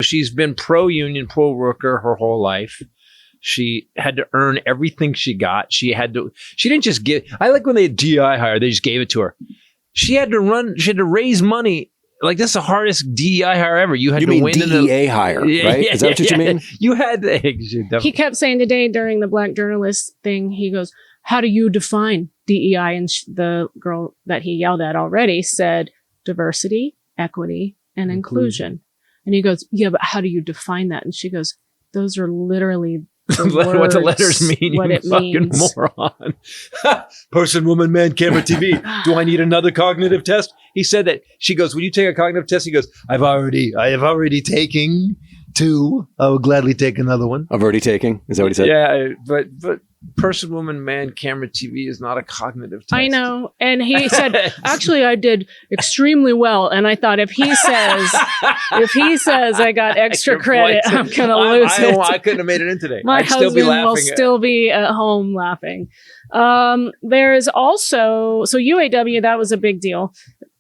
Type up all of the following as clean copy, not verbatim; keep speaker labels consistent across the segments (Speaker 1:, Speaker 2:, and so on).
Speaker 1: she's been pro-union, pro-worker her whole life. She had to earn everything she got. She didn't just give. I like when they had DI hire, they just gave it to her. She had to raise money. Like, that's the hardest DEI hire ever. You had to
Speaker 2: mean
Speaker 1: win
Speaker 2: DEA hire, right? Is that what you mean?
Speaker 1: You had to.
Speaker 3: He kept saying today during the Black journalist thing, he goes, how do you define DEI? And the girl that he yelled at already said diversity, equity, and inclusion. And he goes, yeah, but how do you define that? And she goes, those are literally
Speaker 1: what the letters mean,
Speaker 3: what it
Speaker 1: fucking
Speaker 3: means.
Speaker 1: moron. Person, woman, man, camera, TV. Do I need another cognitive test? He said that. She goes, will you take a cognitive test? He goes, I have already taken 2. I will gladly take another one.
Speaker 2: I've already taken. Is that what he said?
Speaker 1: Yeah, but person, woman, man, camera, TV is not a cognitive test.
Speaker 3: I know. And he said, actually, I did extremely well. And I thought, if he says I got extra credit, I'm going to lose it.
Speaker 1: I couldn't have made it in today.
Speaker 3: My
Speaker 1: I'd
Speaker 3: husband
Speaker 1: still be laughing
Speaker 3: will still be at home laughing. There's also, so UAW, that was a big deal.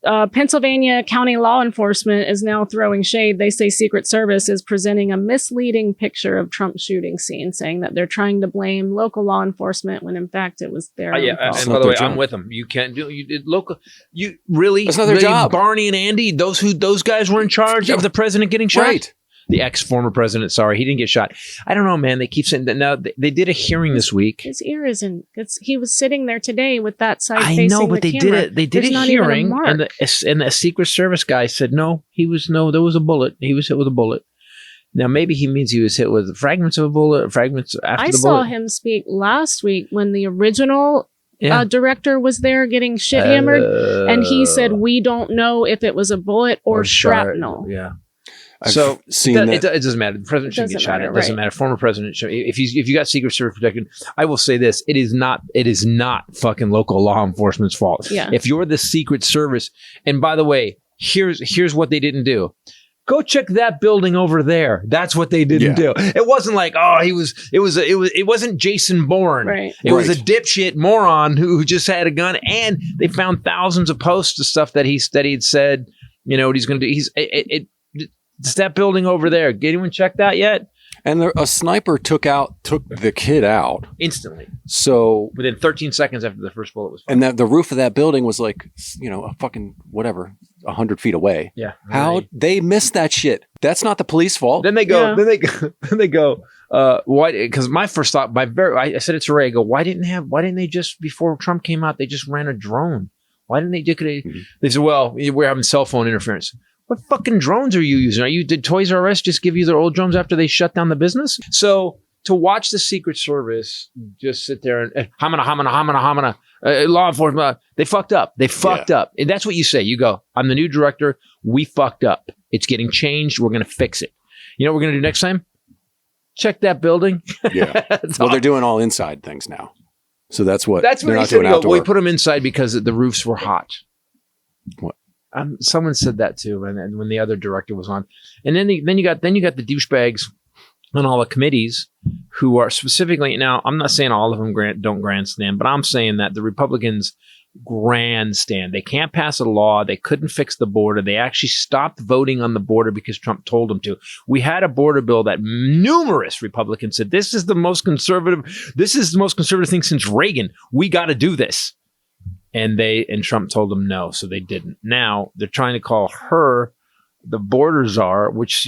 Speaker 3: Pennsylvania County law enforcement is now throwing shade. They say Secret Service is presenting a misleading picture of Trump's shooting scene, saying that they're trying to blame local law enforcement when in fact it was their own fault.
Speaker 1: And by the way, I'm with them. You can't do you did local. You really?
Speaker 2: That's not their job.
Speaker 1: Barney and Andy, those guys were in charge of the president getting shot.
Speaker 2: Right.
Speaker 1: The ex-former president. Sorry, he didn't get shot. I don't know, man. They keep saying that. Now they did a hearing this week.
Speaker 3: His ear isn't. He was sitting there today with that side
Speaker 1: I
Speaker 3: facing
Speaker 1: know, but
Speaker 3: the
Speaker 1: they
Speaker 3: camera.
Speaker 1: did it. They did
Speaker 3: There's
Speaker 1: a
Speaker 3: not even
Speaker 1: hearing,
Speaker 3: mark.
Speaker 1: and the Secret Service guy said there was a bullet. He was hit with a bullet. Now maybe he means he was hit with fragments of a bullet, fragments after
Speaker 3: I
Speaker 1: the
Speaker 3: saw
Speaker 1: bullet.
Speaker 3: him speak last week when the original director was there getting shit hammered, and he said, "We don't know if it was a bullet or shrapnel."
Speaker 1: Yeah.
Speaker 2: I've seen that.
Speaker 1: It doesn't matter. The president shouldn't get shot.
Speaker 3: Matter,
Speaker 1: It doesn't matter. Former president should. If you got Secret Service protection, I will say this: it is not fucking local law enforcement's fault.
Speaker 3: Yeah.
Speaker 1: If you're the Secret Service, and by the way, here's what they didn't do. Go check that building over there. That's what they didn't do. It wasn't like, it wasn't Jason Bourne.
Speaker 3: Right.
Speaker 1: It was a dipshit moron who just had a gun, and they found thousands of posts of stuff that he'd said, what he's going to do. It's that building over there. Did anyone check that yet?
Speaker 2: And a sniper took the kid out
Speaker 1: Instantly.
Speaker 2: So
Speaker 1: within 13 seconds after the first bullet was fired.
Speaker 2: And that the roof of that building was like, a fucking whatever, 100 feet away.
Speaker 1: Yeah.
Speaker 2: How they missed that shit? That's not the police fault.
Speaker 1: Then they go. Why? Because my first thought, I said it to Ray. I go, why didn't they just before Trump came out? They just ran a drone. Why didn't they? They said, well, we're having cell phone interference. What fucking drones are you using? Did Toys R Us just give you their old drones after they shut down the business? So to watch the Secret Service just sit there and hamana, law enforcement, they fucked up. They fucked up. And that's what you say. You go, I'm the new director. We fucked up. It's getting changed. We're going to fix it. You know what we're going to do next time? Check that building.
Speaker 2: Yeah. Well, they're doing all inside things now. So that's what they're not
Speaker 1: he
Speaker 2: doing
Speaker 1: said.
Speaker 2: outdoor.
Speaker 1: We put them inside because the roofs were hot.
Speaker 2: What?
Speaker 1: Someone said that too, and when the other director was on, and then you got the douchebags on all the committees who are specifically. Now, I'm not saying all of them don't grandstand, but I'm saying that the Republicans grandstand. They can't pass a law. They couldn't fix the border. They actually stopped voting on the border because Trump told them to. We had a border bill that numerous Republicans said this is the most conservative thing since Reagan. We got to do this. And Trump told them no, so they didn't. Now they're trying to call her the border czar, which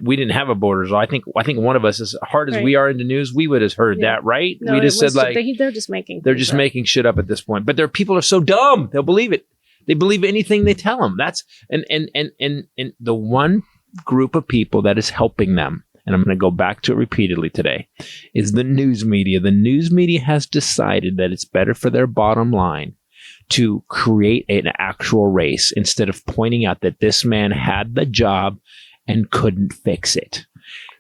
Speaker 1: we didn't have a border czar. I think one of us, as hard as we are into news, we would have heard that, right?
Speaker 3: No,
Speaker 1: we just said
Speaker 3: they're just making.
Speaker 1: They're just making shit up at this point. But their people are so dumb; they'll believe it. They believe anything they tell them. That's and the one group of people that is helping them. And I'm going to go back to it repeatedly today, is the news media. The news media has decided that it's better for their bottom line to create an actual race instead of pointing out that this man had the job and couldn't fix it.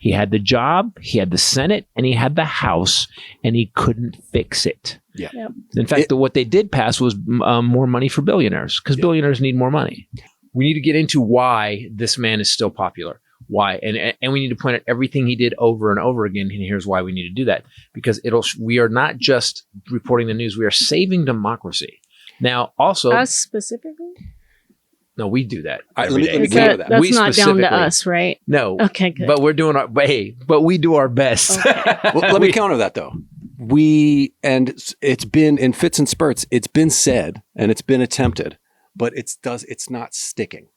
Speaker 1: He had the job, he had the Senate, and he had the House, and he couldn't fix it.
Speaker 2: Yeah.
Speaker 3: Yep.
Speaker 1: In fact, what they did pass was more money for billionaires, because billionaires need more money. We need to get into why this man is still popular. Why? And we need to point out everything he did over and over again. And here's why we need to do that. Because we are not just reporting the news, we are saving democracy. Now, also...
Speaker 3: Us specifically?
Speaker 1: No, we do that.
Speaker 2: Let
Speaker 1: every
Speaker 2: me-
Speaker 1: day.
Speaker 2: let me
Speaker 3: Is
Speaker 2: go
Speaker 3: that-
Speaker 2: with that.
Speaker 3: that's
Speaker 1: We
Speaker 3: not down to
Speaker 1: specifically-
Speaker 3: us, right?
Speaker 1: No.
Speaker 3: Okay, good.
Speaker 1: But we're doing our, but we do our best.
Speaker 2: Well, let me counter that though. It's been in fits and spurts. It's been said and it's been attempted, but it's not sticking.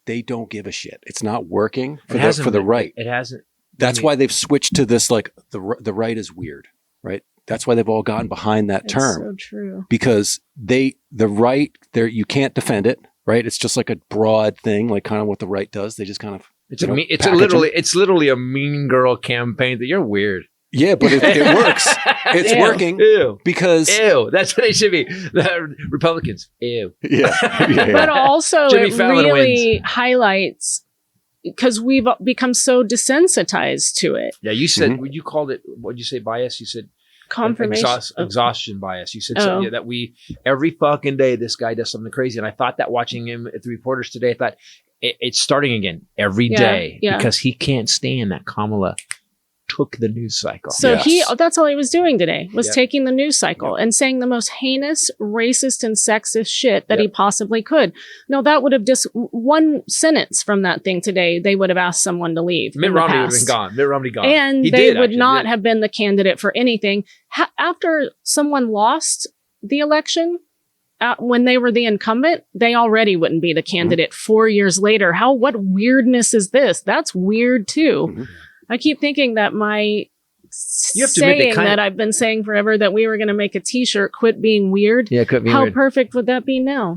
Speaker 2: They don't give a shit. It's not working for the right.
Speaker 1: It hasn't.
Speaker 2: That's why they've switched to this, like the right is weird, right? That's why they've all gotten behind that
Speaker 3: It's
Speaker 2: term,
Speaker 3: so true.
Speaker 2: because the right there, you can't defend it, right? It's just like a broad thing, like kind of what the right does. They just kind of
Speaker 1: It's literally a mean girl campaign that you're weird.
Speaker 2: yeah, but it works. It's
Speaker 3: Ew.
Speaker 2: working
Speaker 1: Ew.
Speaker 2: because
Speaker 1: Ew. That's what they should be. The Republicans. Ew.
Speaker 2: yeah.
Speaker 3: But also,
Speaker 1: Jimmy
Speaker 3: it
Speaker 1: Fallon
Speaker 3: really highlights because we've become so desensitized to it.
Speaker 1: Yeah, you said,
Speaker 2: Mhm.
Speaker 1: you called it, what'd you say, bias? You said
Speaker 3: Confirmation.
Speaker 1: exhaustion bias. You said
Speaker 3: Oh.
Speaker 1: something that every fucking day, this guy does something crazy. And I thought that watching him at the reporters today, I thought it's starting again every
Speaker 3: Yeah,
Speaker 1: day
Speaker 3: yeah.
Speaker 1: because he can't stand that Kamala took the news cycle.
Speaker 3: So
Speaker 2: Yes.
Speaker 3: that's all he was doing today, was
Speaker 1: Yep.
Speaker 3: taking the news cycle and saying the most heinous, racist, and sexist shit that he
Speaker 1: Yep.
Speaker 3: possibly could. No, that would have just one sentence from that thing today, they would have asked someone to leave.
Speaker 1: Mitt
Speaker 3: in the
Speaker 1: Romney would have
Speaker 3: past.
Speaker 1: been gone. Mitt Romney gone.
Speaker 3: And
Speaker 1: He
Speaker 3: they
Speaker 1: did,
Speaker 3: would
Speaker 1: actually,
Speaker 3: not
Speaker 1: did.
Speaker 3: have been the candidate for anything. After someone lost the election, when they were the incumbent, they already wouldn't be the candidate 4 years later. What weirdness is this? That's weird too.
Speaker 2: Mhm.
Speaker 3: I keep thinking that my
Speaker 1: You have to admit, they
Speaker 3: saying
Speaker 1: kind of-
Speaker 3: that I've been saying forever that we were going to make a t-shirt, quit being weird.
Speaker 1: Yeah, it could be
Speaker 3: How
Speaker 1: weird.
Speaker 3: perfect would that be now?